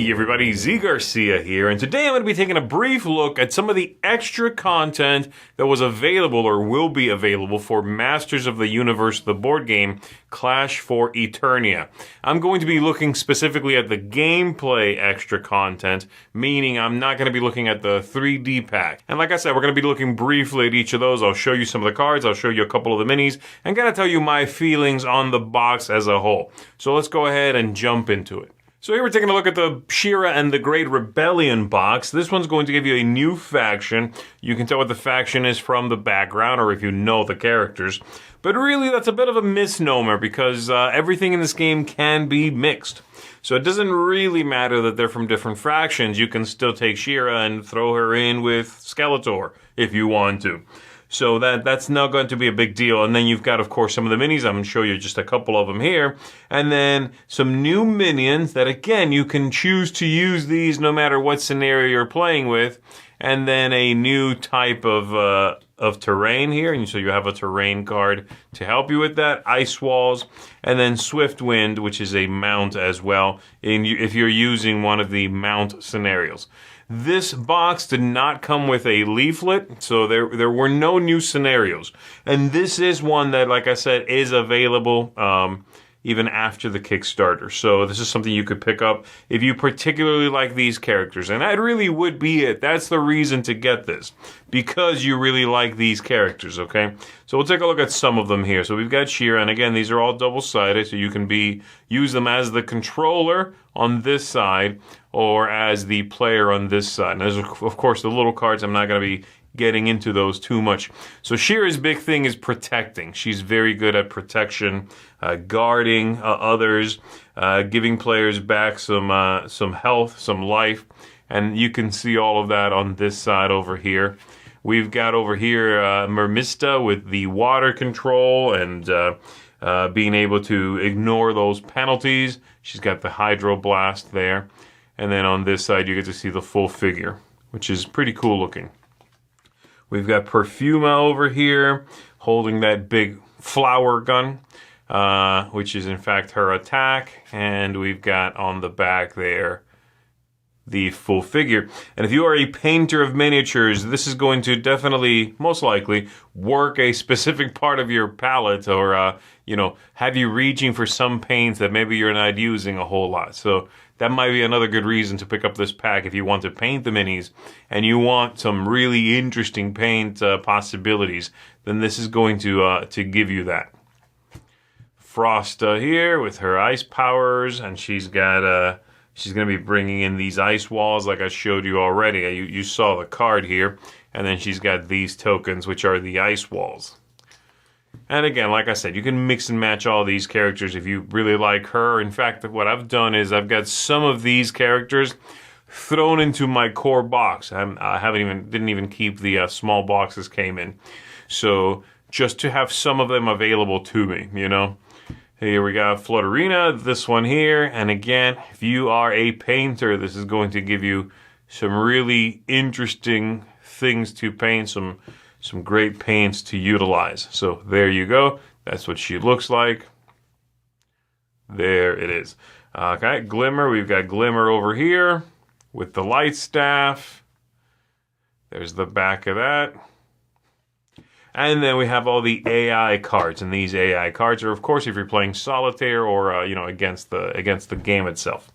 Hey everybody, Z Garcia here, and today I'm going to be taking a brief look at some of the extra content that was available or will be available for Masters of the Universe, the board game, Clash for Eternia. I'm going to be looking specifically at the gameplay extra content, meaning I'm not going to be looking at the 3D pack. And like I said, we're going to be looking briefly at each of those. I'll show you some of the cards, I'll show you a couple of the minis, and kind of tell you my feelings on the box as a whole. So let's go ahead and jump into it. So here we're taking a look at the Shira and the Great Rebellion box. This one's going to give you a new faction. You can tell what the faction is from the background or if you know the characters. But really that's a bit of a misnomer because everything in this game can be mixed. So it doesn't really matter that they're from different factions. You can still take Shira and throw her in with Skeletor if you want to. So that's not going to be a big deal. And then you've got, of course, some of the minis. I'm going to show you just a couple of them here. And then some new minions that, again, you can choose to use these no matter what scenario you're playing with. And then a new type of terrain here. And so you have a terrain card to help you with that. Ice walls. And then Swift Wind, which is a mount as well, if you're using one of the mount scenarios. This box did not come with a leaflet, so there were no new scenarios. And this is one that, like I said, is available even after the Kickstarter. So this is something you could pick up if you particularly like these characters. And that really would be it. That's the reason to get this, because you really like these characters, okay? So we'll take a look at some of them here. So we've got Shira, and again, these are all double-sided, so you can use them as the controller on this side or as the player on this side. And there's, of course, the little cards. I'm not going to be getting into those too much. So Shira's big thing is protecting. She's very good at protection, guarding others, giving players back some health, some life, and you can see all of that on this side over here. We've got over here Mermista with the water control and being able to ignore those penalties. She's got the Hydroblast there. And then on this side, you get to see the full figure, which is pretty cool looking. We've got Perfuma over here holding that big flower gun, which is in fact her attack. And we've got on the back there the full figure. And if you are a painter of miniatures, this is going to definitely, most likely, work a specific part of your palette or, have you reaching for some paints that maybe you're not using a whole lot. So that might be another good reason to pick up this pack if you want to paint the minis and you want some really interesting paint possibilities, then this is going to give you that. Frosta here with her ice powers, and she's got she's going to be bringing in these ice walls like I showed you already. You saw the card here. And then she's got these tokens, which are the ice walls. And again, like I said, you can mix and match all these characters if you really like her. In fact, what I've done is I've got some of these characters thrown into my core box. I didn't even keep the small boxes came in. So just to have some of them available to me, Here we got Flutterina, this one here. And again, if you are a painter, this is going to give you some really interesting things to paint, some great paints to utilize. So there you go. That's what she looks like. There it is. Okay, Glimmer. We've got Glimmer over here with the light staff. There's the back of that. And then we have all the AI cards, and these AI cards are, of course, if you're playing solitaire or against the game itself.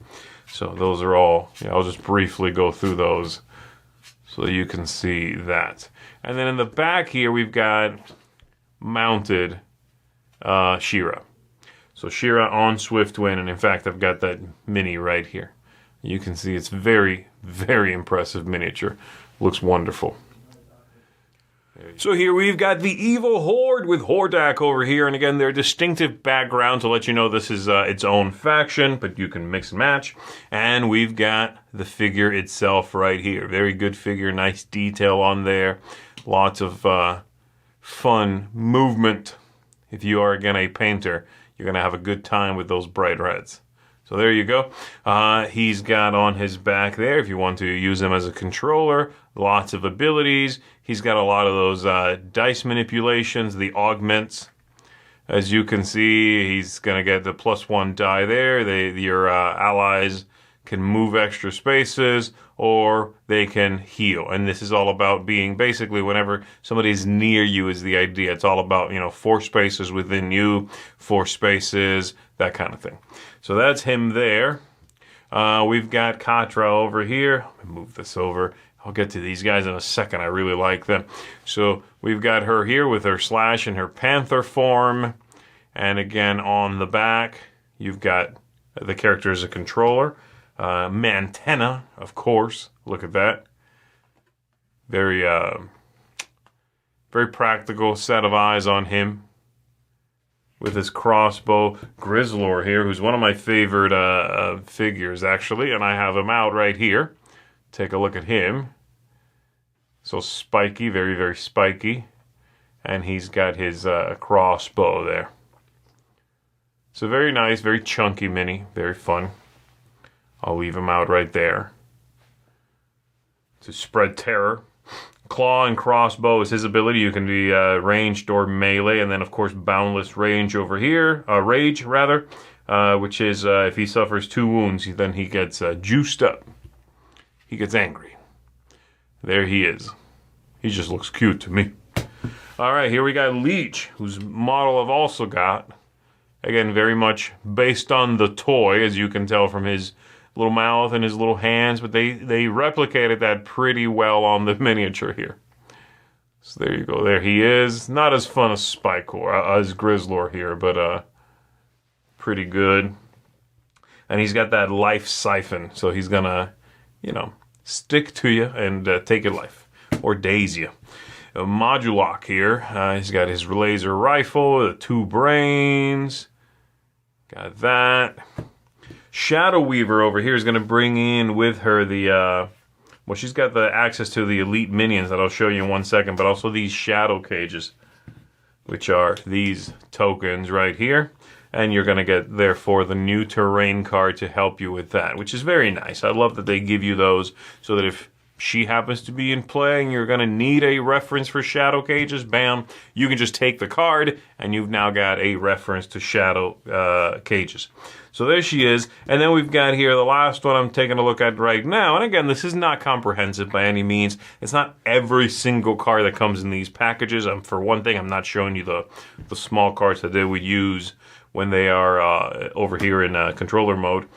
So those are all. I'll just briefly go through those so you can see that. And then in the back here we've got mounted Shira. So Shira on Swift Wind, and in fact I've got that mini right here. You can see it's very, very impressive miniature. Looks wonderful. So here we've got the Evil Horde with Hordak over here, and again, their distinctive background to let you know this is its own faction, but you can mix and match. And we've got the figure itself right here. Very good figure, nice detail on there. Lots of fun movement. If you are, again, a painter, you're going to have a good time with those bright reds. So there you go. He's got on his back there, if you want to use him as a controller, lots of abilities. He's got a lot of those dice manipulations, the augments. As you can see, he's going to get the +1 die there. Your allies can move extra spaces, or they can heal. And this is all about being basically whenever somebody's near you is the idea. It's all about, 4 spaces within you, 4 spaces, that kind of thing. So that's him there. We've got Katra over here. Let me move this over. I'll get to these guys in a second. I really like them. So we've got her here with her slash and her panther form. And again, on the back, you've got the character as a controller. Mantenna, of course. Look at that. Very, very practical set of eyes on him. With his crossbow. Grizzlor here, who's one of my favorite figures, actually. And I have him out right here. Take a look at him. So spiky, very, very spiky. And he's got his crossbow there. So very nice, very chunky mini. Very fun. I'll leave him out right there. To spread terror. Claw and crossbow is his ability. You can be ranged or melee. And then, of course, boundless range over here. Rage, rather. Which is if he suffers 2 wounds, then he gets juiced up. He gets angry. There he is. He just looks cute to me. All right, here we got Leech, whose model I've also got. Again, very much based on the toy, as you can tell from his little mouth and his little hands. But they replicated that pretty well on the miniature here. So there you go. There he is. Not as fun as Spikor, as Grizzlor here, but pretty good. And he's got that life siphon, so he's gonna, stick to you and take your life. Or daze you. Modulok here. He's got his laser rifle, the 2 brains. Got that. Shadow Weaver over here is going to bring in with her the... she's got the access to the elite minions that I'll show you in 1 second, but also these shadow cages, which are these tokens right here. And you're going to get, therefore, the new terrain card to help you with that, which is very nice. I love that they give you those so that if she happens to be in play and you're going to need a reference for shadow cages, bam, you can just take the card and you've now got a reference to shadow cages. So there she is. And then we've got here the last one I'm taking a look at right now. And again, this is not comprehensive by any means. It's not every single card that comes in these packages. For one thing, I'm not showing you the small cards that they would use when they are over here in controller mode.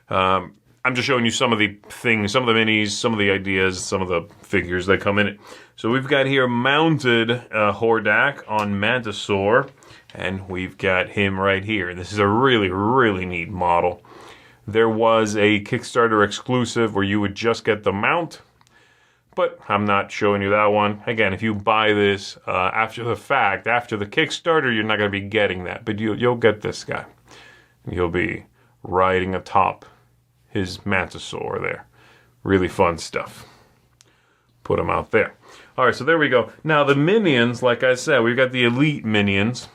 I'm just showing you some of the things, some of the minis, some of the ideas, some of the figures that come in it. So we've got here mounted Hordak on Mantisaur, and we've got him right here. And this is a really, really neat model. There was a Kickstarter exclusive where you would just get the mount, but I'm not showing you that one. Again, if you buy this after the fact, after the Kickstarter, you're not going to be getting that, but you'll get this guy. You'll be riding atop his Mantisaur there. Really fun stuff. Put him out there. All right, so there we go. Now the minions, like I said, we've got the elite minions,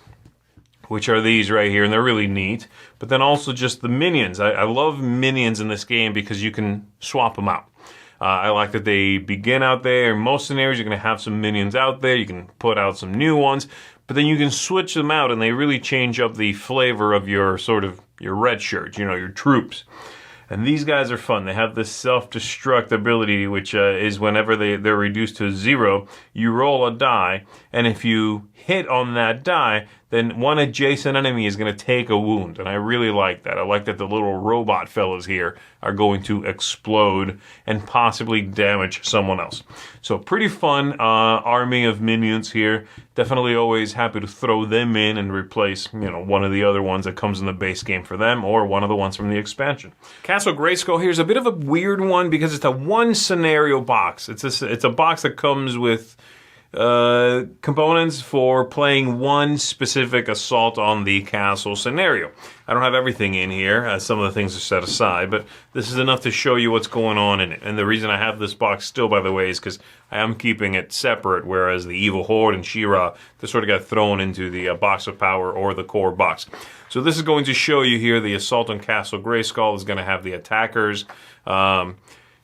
which are these right here, and they're really neat. But then also just the minions. I love minions in this game because you can swap them out. I like that they begin out there. In most scenarios, you're going to have some minions out there. You can put out some new ones. But then you can switch them out, and they really change up the flavor of your your red shirts, your troops. And these guys are fun. They have this self-destruct ability, which is whenever they're reduced to 0, you roll a die, and if you hit on that die, then one adjacent enemy is going to take a wound. And I really like that. I like that the little robot fellas here are going to explode and possibly damage someone else. So pretty fun army of minions here. Definitely always happy to throw them in and replace, one of the other ones that comes in the base game for them, or one of the ones from the expansion. Castle Grayskull here is a bit of a weird one because it's a 1 scenario box. It's a box that comes with components for playing one specific assault on the castle scenario. I don't have everything in here, some of the things are set aside, but this is enough to show you what's going on in it. And the reason I have this box still, by the way, is because I am keeping it separate, whereas the Evil Horde and Shira, they sort of got thrown into the box of power or the core box. So this is going to show you here the assault on Castle Grayskull is going to have the attackers.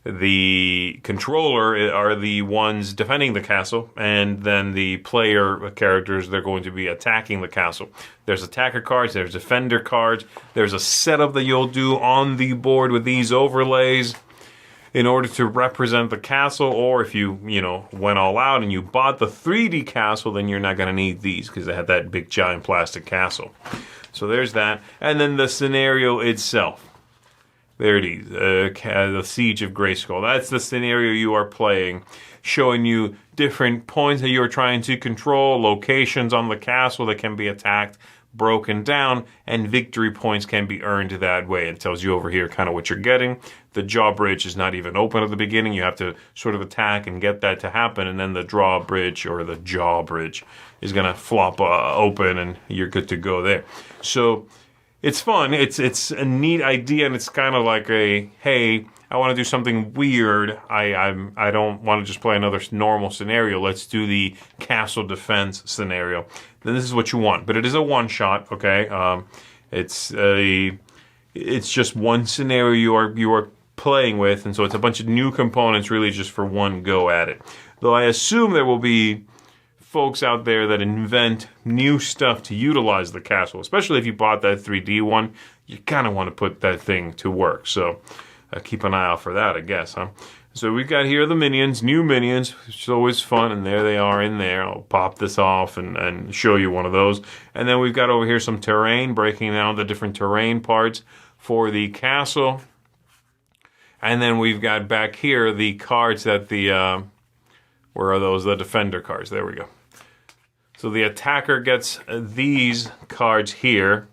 the controller are the ones defending the castle, and then the player characters, they're going to be attacking the castle. There's attacker cards, there's defender cards, there's a setup that you'll do on the board with these overlays in order to represent the castle, or if you went all out and you bought the 3D castle, then you're not going to need these because they have that big giant plastic castle. So there's that. And then the scenario itself. There it is, the Siege of Grayskull. That's the scenario you are playing, showing you different points that you're trying to control, locations on the castle that can be attacked, broken down, and victory points can be earned that way. It tells you over here kind of what you're getting. The drawbridge is not even open at the beginning. You have to sort of attack and get that to happen, and then the drawbridge or the jawbridge is going to flop open, and you're good to go there. So it's fun. It's a neat idea, and it's kind of like a, hey, I want to do something weird. I don't want to just play another normal scenario. Let's do the castle defense scenario. Then this is what you want. But it is a one-shot, okay? It's just one scenario you are playing with, and so it's a bunch of new components really just for one go at it. Though I assume there will be folks out there that invent new stuff to utilize the castle, especially if you bought that 3D one. You kind of want to put that thing to work. So keep an eye out for that, I guess, huh? So we've got here the minions, new minions, which is always fun, and there they are in there. I'll pop this off and show you one of those. And then we've got over here some terrain, breaking down the different terrain parts for the castle. And then we've got back here the cards that the, where are those? The defender cards. There we go. So the attacker gets these cards here.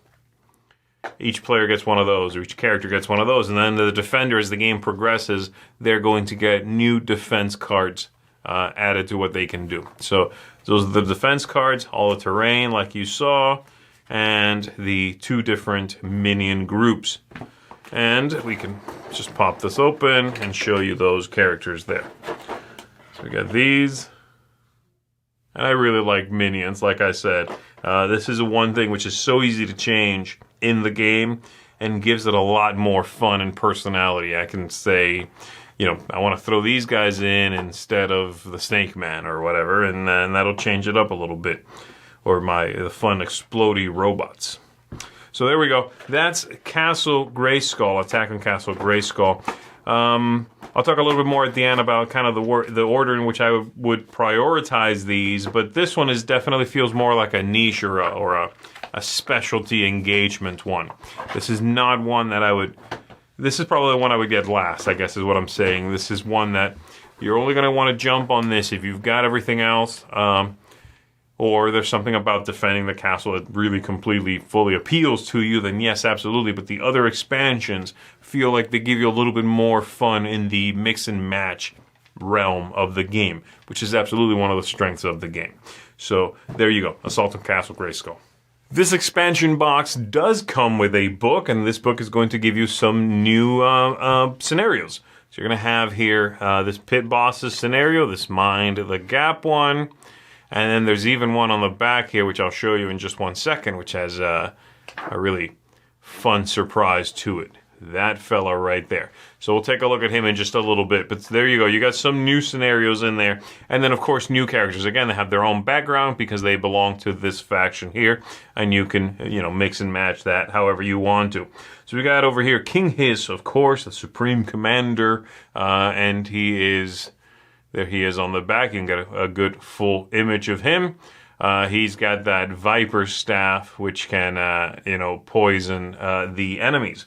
Each player gets one of those, or each character gets one of those. And then the defender, as the game progresses, they're going to get new defense cards added to what they can do. So those are the defense cards, all the terrain like you saw, and the two different minion groups. And we can just pop this open and show you those characters there. So we got these. And I really like minions, like I said. This is one thing which is so easy to change in the game and gives it a lot more fun and personality. I can say, I want to throw these guys in instead of the Snake Man or whatever, and then that'll change it up a little bit. Or the fun explodey robots. So there we go. That's Castle Grayskull, Attack on Castle Grayskull. I'll talk a little bit more at the end about kind of the order in which I would prioritize these, but this one definitely feels more like a niche or a specialty engagement one. This is not one that this is probably the one I would get last, I guess is what I'm saying. This is one that you're only going to want to jump on this if you've got everything else, or there's something about defending the castle that really completely, fully appeals to you, then yes, absolutely. But the other expansions feel like they give you a little bit more fun in the mix and match realm of the game, which is absolutely one of the strengths of the game. So there you go, Assault on Castle Grayskull. This expansion box does come with a book, and this book is going to give you some new scenarios. So you're going to have here this Pit Bosses scenario, this Mind the Gap one, and then there's even one on the back here, which I'll show you in just 1 second, which has a really fun surprise to it. That fella right there. So we'll take a look at him in just a little bit. But there you go. You got some new scenarios in there. And then, of course, new characters. Again, they have their own background because they belong to this faction here. And you can, mix and match that however you want to. So we got over here King Hiss, of course, the Supreme Commander. And there he is on the back. You can get a good full image of him. He's got that Viper Staff, which can, poison the enemies.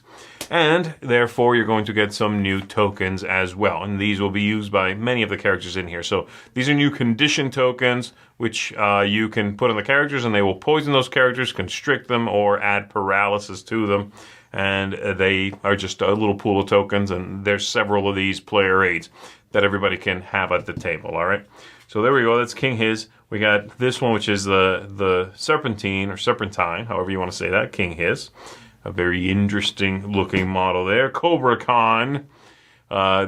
And, therefore, you're going to get some new tokens as well. And these will be used by many of the characters in here. So, these are new condition tokens, which you can put on the characters, and they will poison those characters, constrict them, or add paralysis to them. And they are just a little pool of tokens, and there's several of these player aids that everybody can have at the table, all right? So, there we go. That's King Hiss. We got this one, which is the Serpentine, or Serpentine, however you want to say that, King Hiss. A very interesting looking model there. Cobra Khan.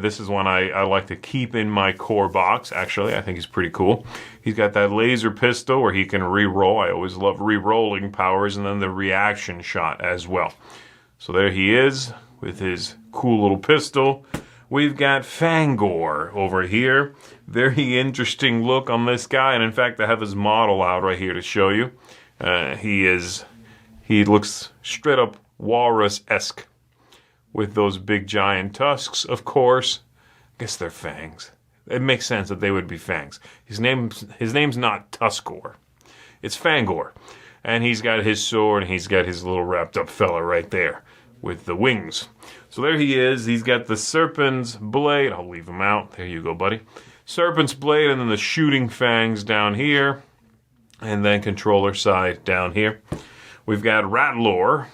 This is one I like to keep in my core box, actually. I think he's pretty cool. He's got that laser pistol where he can re-roll. I always love re-rolling powers, and then the reaction shot as well. So there he is with his cool little pistol. We've got Fangor over here. Very interesting look on this guy, and in fact, I have his model out right here to show you. He looks straight up walrus-esque with those big giant tusks, of course. I guess they're fangs. It makes sense that they would be fangs. His name's not Tuskor. It's Fangor. And he's got his sword, and he's got his little wrapped up fella right there with the wings. So there he is. He's got the Serpent's Blade. I'll leave him out. There you go, buddy. Serpent's Blade, and then the shooting fangs down here. And then controller side down here. We've got Rattler.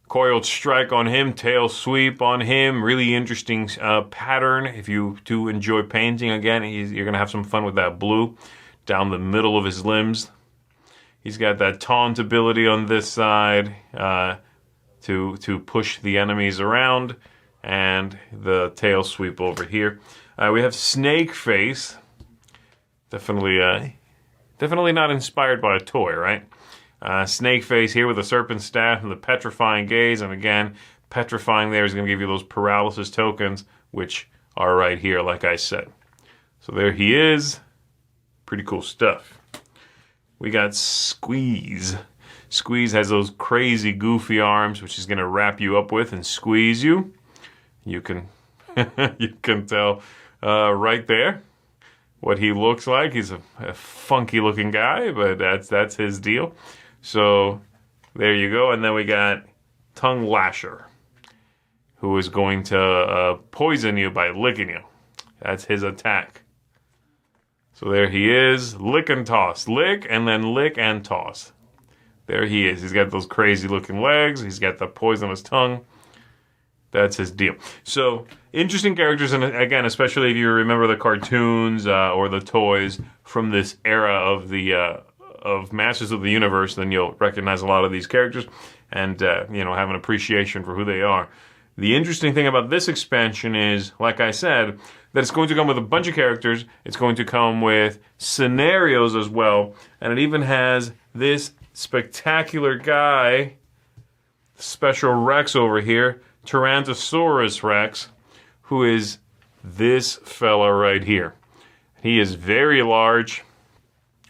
Coiled strike on him, tail sweep on him. Really interesting pattern. If you do enjoy painting, again, you're going to have some fun with that blue down the middle of his limbs. He's got that taunt ability on this side to push the enemies around, and the tail sweep over here. We have Snake Face. Definitely not inspired by a toy, right? Snake Face here with the Serpent Staff and the Petrifying Gaze. And again, Petrifying there is going to give you those paralysis tokens, which are right here, like I said. So there he is. Pretty cool stuff. We got Squeeze. Squeeze has those crazy, goofy arms, which he's going to wrap you up with and squeeze you. You can, you can tell right there what he looks like. He's a funky-looking guy, but that's his deal. So there you go. And then we got Tongue Lasher, who is going to poison you by licking you. That's his attack. So there he is. Lick and toss. Lick and then lick and toss. There he is. He's got those crazy-looking legs. He's got the poisonous tongue. That's his deal. So, interesting characters, and again, especially if you remember the cartoons or the toys from this era of the of Masters of the Universe, then you'll recognize a lot of these characters and have an appreciation for who they are. The interesting thing about this expansion is, like I said, that it's going to come with a bunch of characters. It's going to come with scenarios as well, and it even has this spectacular guy, Special Rex over here, Tyrannosaurus Rex, who is this fella right here. He is very large.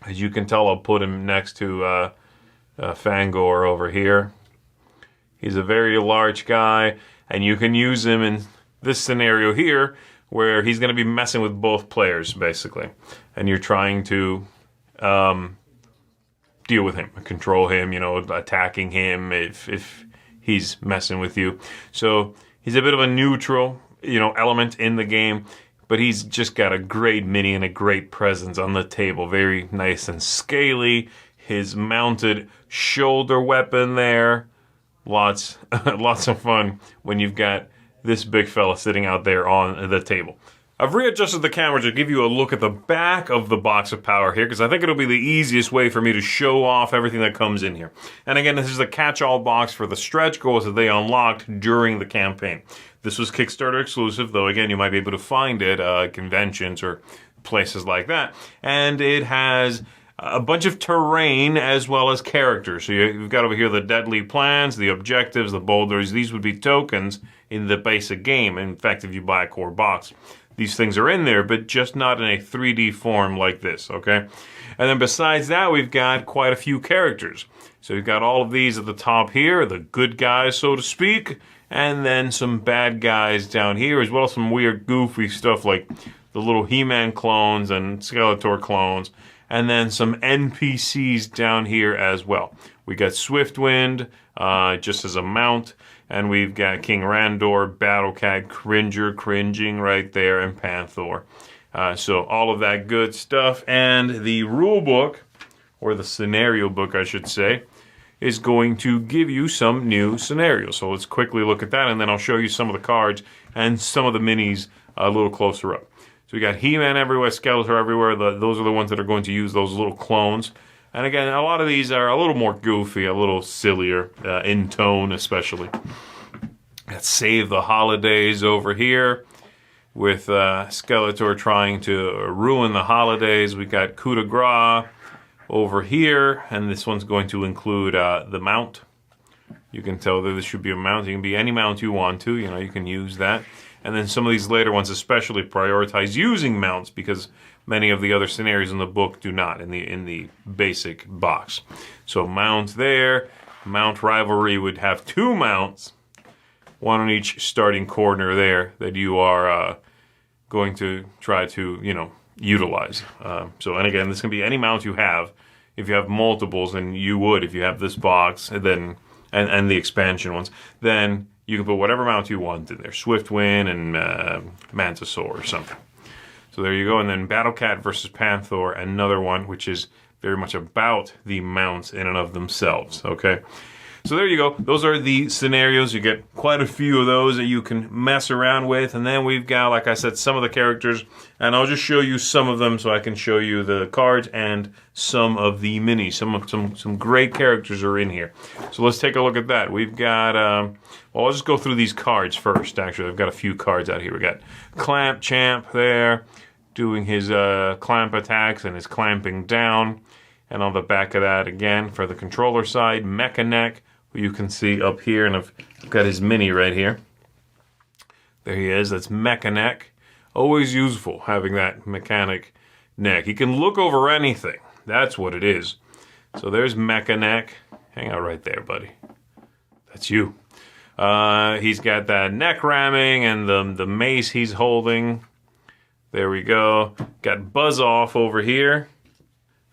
As you can tell, I'll put him next to Fangor over here. He's a very large guy, and you can use him in this scenario here, where he's going to be messing with both players, basically. And you're trying to deal with him, control him, attacking him if he's messing with you. So he's a bit of a neutral, element in the game, but he's just got a great mini and a great presence on the table. Very nice and scaly. His mounted shoulder weapon there. Lots of fun when you've got this big fella sitting out there on the table. I've readjusted the camera to give you a look at the back of the box of power here, because I think it'll be the easiest way for me to show off everything that comes in here. And again, this is a catch-all box for the stretch goals that they unlocked during the campaign. This was Kickstarter exclusive, though again, you might be able to find it at conventions or places like that. And it has a bunch of terrain as well as characters. So you've got over here the deadly plans, the objectives, the boulders. These would be tokens in the basic game. In fact, if you buy a core box, these things are in there, but just not in a 3D form like this, okay? And then besides that, we've got quite a few characters. So we've got all of these at the top here, the good guys, so to speak, and then some bad guys down here, as well as some weird, goofy stuff like the little He-Man clones and Skeletor clones, and then some NPCs down here as well. We got Swiftwind, just as a mount, and we've got King Randor, Battlecat, Cringer, cringing right there, and Panther. So all of that good stuff. And the rule book, or the scenario book, I should say, is going to give you some new scenarios. So let's quickly look at that, and then I'll show you some of the cards and some of the minis a little closer up. So we got He-Man everywhere, Skeletor everywhere. Those are the ones that are going to use those little clones. And again, a lot of these are a little more goofy, a little sillier, in tone especially. Got Save the Holidays over here with Skeletor trying to ruin the holidays. We got Coup de Grace over here, and this one's going to include the mount You can tell that this should be a mount. It can be any mount you want to. You know, you can use that. And then some of these later ones especially prioritize using mounts because many of the other scenarios in the book do not in the basic box. So mount there. Mount Rivalry would have 2 mounts, one on each starting corner there that you are going to try to, you know, utilize. And again, this can be any mount you have. If you have multiples, and you would if you have this box, and then and the expansion ones, then you can put whatever mount you want in there. Swiftwind and Mantisaur or something. So there you go. And then Battle Cat versus Panther, another one, which is very much about the mounts in and of themselves. Okay. So there you go. Those are the scenarios. You get quite a few of those that you can mess around with. And then we've got, like I said, some of the characters. And I'll just show you some of them so I can show you the cards and some of the minis. Some great characters are in here. So let's take a look at that. We've got, well, I'll just go through these cards first. Actually, I've got a few cards out here. We got Clamp Champ there doing his clamp attacks and his clamping down. And on the back of that, again, for the controller side, Mechanic, who you can see up here, and I've got his mini right here. There he is. That's Mechanic. Always useful having that mechanic neck. He can look over anything. That's what it is. So there's Mechanic. Hang out right there, buddy. That's you. He's got that neck ramming and the mace he's holding. There we go. Got Buzz Off over here.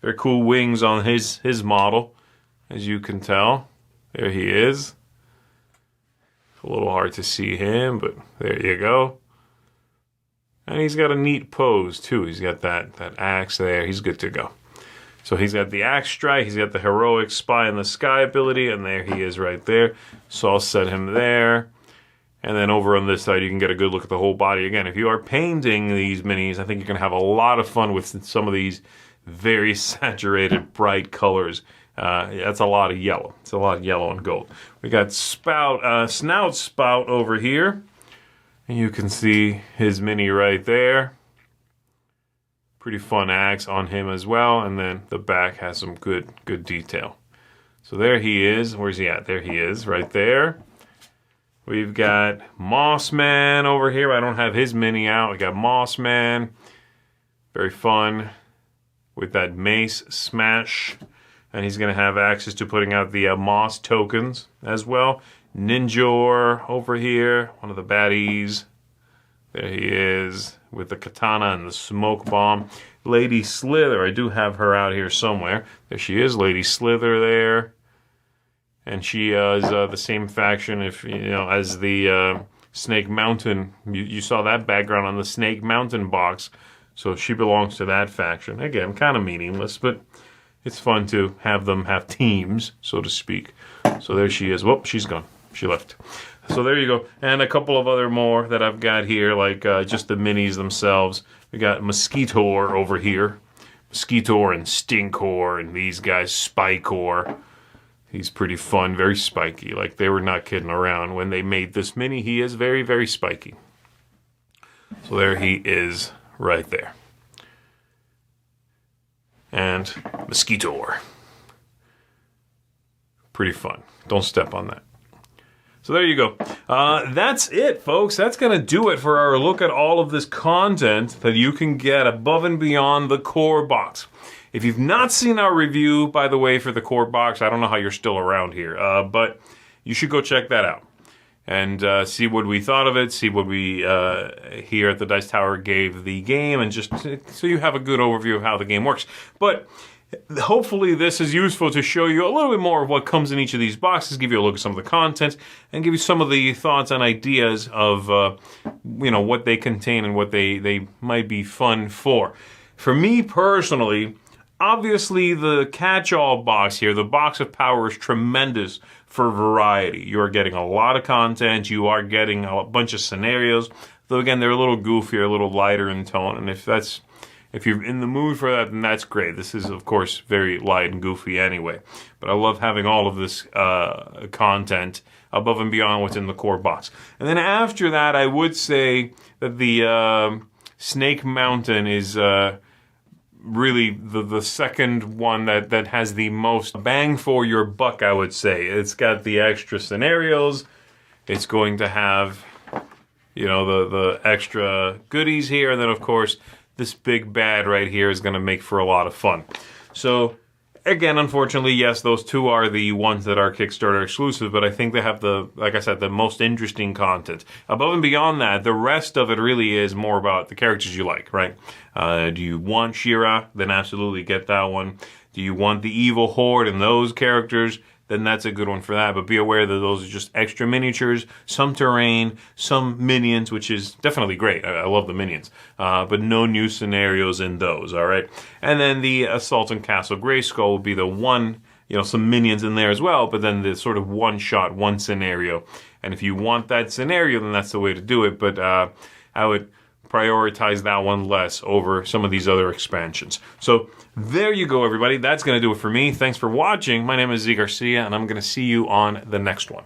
Very cool wings on his model, as you can tell. There he is. It's a little hard to see him, but there you go. And he's got a neat pose, too. He's got that axe there. He's good to go. So he's got the axe strike. He's got the heroic spy in the sky ability, and there he is right there. So I'll set him there. And then over on this side, you can get a good look at the whole body. Again, if you are painting these minis, I think you're going to have a lot of fun with some of these very saturated, bright colors. That's a lot of yellow. It's a lot of yellow and gold. We got Snout Spout over here. And you can see his mini right there. Pretty fun axe on him as well. And then the back has some good detail. So there he is. Where's he at? There he is, right there. We've got Mossman over here. I don't have his mini out. We got Mossman. Very fun with that mace smash. And he's going to have access to putting out the Moss tokens as well. Ninjor over here, one of the baddies. There he is with the katana and the smoke bomb. Lady Slither, I do have her out here somewhere. There she is, Lady Slither there. And she is the same faction as the Snake Mountain. You saw that background on the Snake Mountain box. So she belongs to that faction. Again, kind of meaningless, but it's fun to have them have teams, so to speak. So there she is. Whoop, she's gone. She left. So there you go. And a couple of other more that I've got here, like just the minis themselves. We got Mosquitor over here. Mosquitor and Stinkor, and these guys, Spikor. He's pretty fun, very spiky. Like, they were not kidding around. When they made this mini, he is very, very spiky. So there he is right there. And Mosquitor. Pretty fun. Don't step on that. So there you go. That's it, folks. That's going to do it for our look at all of this content that you can get above and beyond the core box. If you've not seen our review, by the way, for the core box, I don't know how you're still around here, but you should go check that out and see what we thought of it, see what we here at the Dice Tower gave the game, and just so you have a good overview of how the game works. But hopefully this is useful to show you a little bit more of what comes in each of these boxes, give you a look at some of the content, and give you some of the thoughts and ideas of what they contain and what they might be fun for. For me personally, obviously the catch-all box here, the box of power, is tremendous for variety. You are getting a lot of content, you are getting a bunch of scenarios, though again they're a little goofier, a little lighter in tone, and if you're in the mood for that, then that's great. This is, of course, very light and goofy anyway. But I love having all of this content above and beyond what's in the core box. And then after that, I would say that the Snake Mountain is really the second one that has the most bang for your buck, I would say. It's got the extra scenarios. It's going to have, the extra goodies here. And then, of course, this big bad right here is going to make for a lot of fun. So, again, unfortunately, yes, those two are the ones that are Kickstarter exclusive, but I think they have like I said, the most interesting content. Above and beyond that, the rest of it really is more about the characters you like, right? Do you want Shira? Then absolutely get that one. Do you want the Evil Horde and those characters? Then that's a good one for that. But be aware that those are just extra miniatures, some terrain, some minions, which is definitely great. I love the minions. But no new scenarios in those, all right? And then the Assault on Castle Grayskull will be the one, some minions in there as well, but then the sort of one-shot, one scenario. And if you want that scenario, then that's the way to do it. But I would prioritize that one less over some of these other expansions. So there you go, everybody. That's going to do it for me. Thanks for watching. My name is Z Garcia, and I'm going to see you on the next one.